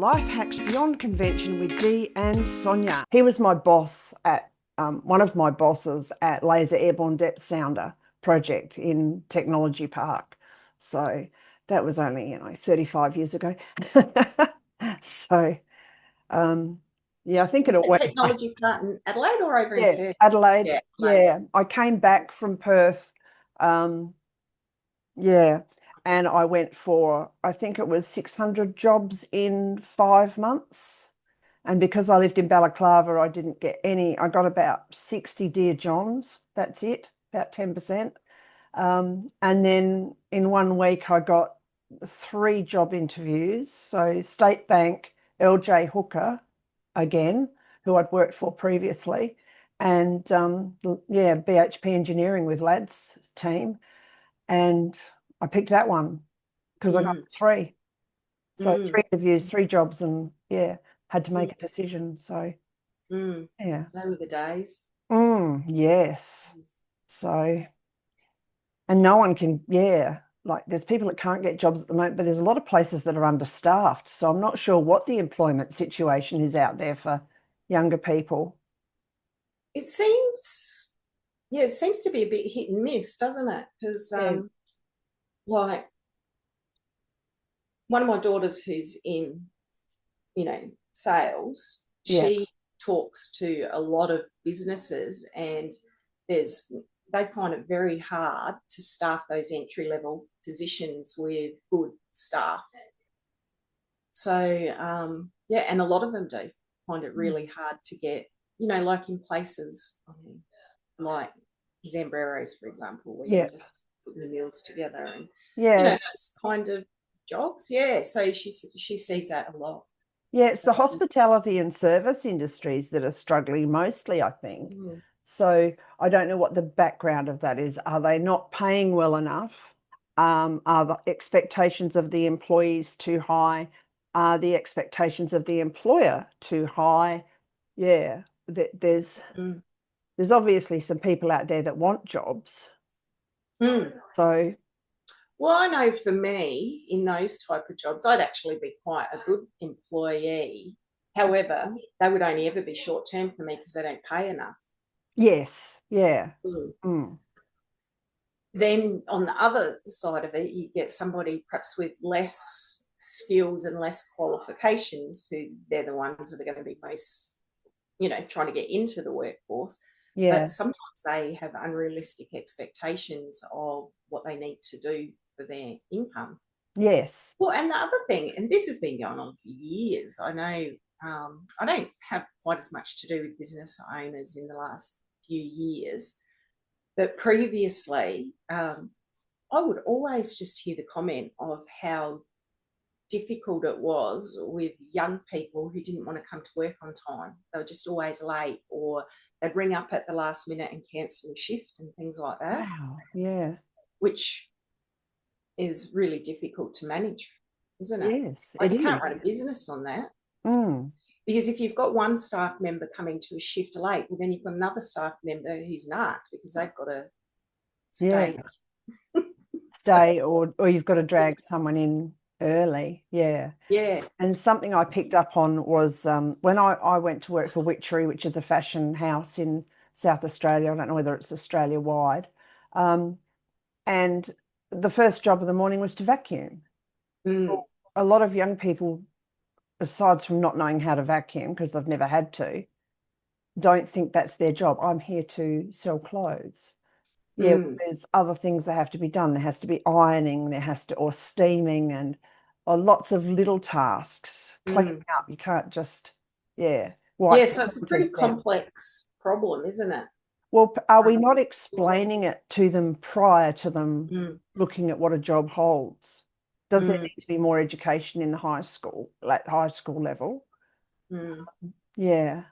Life Hacks Beyond Convention with Dee and Sonia. He was my boss at one of my bosses at Laser Airborne Depth Sounder project in Technology Park. So that was only 35 years ago. So yeah, I think it'll The technology part in Adelaide or over in Perth? Adelaide. Yeah, Yeah, I came back from Perth. Yeah, and I went for, I think it was 600 jobs in 5 months. And because I lived in Balaclava, I didn't get any. I got about 60 Dear Johns. That's it, about 10%. And then in 1 week, I got 3 job interviews. So State Bank, LJ Hooker, again, who I'd worked for previously, and yeah, BHP Engineering with Lad's team. And I picked that one because I got 3. So 3 interviews, 3 jobs, and yeah, had to make a decision. So yeah. They were the days. Yes. So, and no one can, yeah, like there's people that can't get jobs at the moment, but there's a lot of places that are understaffed. So I'm not sure what the employment situation is out there for younger people. It seems, yeah, it seems to be a bit hit and miss, doesn't it? Because like one of my daughters who's in, sales, Yeah. she talks to a lot of businesses, and they find it very hard to staff those entry level positions with good staff. So yeah, and a lot of them do find it really hard to get, like in places like Zambreros, for example, where you're just putting the meals together and those kind of jobs. Yeah, so she sees that a lot. Yeah, it's the hospitality and service industries that are struggling mostly, I think. So I don't know what the background of that is. Are they not paying well enough? Are the expectations of the employees too high? Are the expectations of the employer too high? Yeah, there's obviously some people out there that want jobs. So well, I know for me, in those type of jobs, I'd actually be quite a good employee. However, they would only ever be short term for me because they don't pay enough. yes, yeah. Then on the other side of it, you get somebody perhaps with less skills and less qualifications, who they're the ones that are going to be most, trying to get into the workforce. Yeah. But sometimes they have unrealistic expectations of what they need to do for their income. Yes. Well, and the other thing, and this has been going on for years, I know I don't have quite as much to do with business owners in the last few years, but previously I would always just hear the comment of how difficult it was with young people who didn't want to come to work on time. They were just always late, or they'd ring up at the last minute and cancel a shift and things like that. Wow. Yeah. Which is really difficult to manage, isn't it? Yes, Like it you can't is. run a business on that. Mm. Because if you've got one staff member coming to a shift late, well, then you've got another staff member who's not, because they've got to stay. Stay, or you've got to drag someone in early. Yeah. Yeah. And something I picked up on was when I went to work for Witchery, which is a fashion house in South Australia. I don't know whether it's Australia wide. And the first job of the morning was to vacuum. A lot of young people, aside from not knowing how to vacuum because they've never had to, don't think that's their job. I'm here to sell clothes. Yeah, there's other things that have to be done. There has to be ironing, or steaming, and lots of little tasks. Cleaning up. You can't just, wipe So the it's a filters pretty down. complex problem, isn't it? Well, are we not explaining it to them prior to them looking at what a job holds? Does there need to be more education in the high school level? Yeah.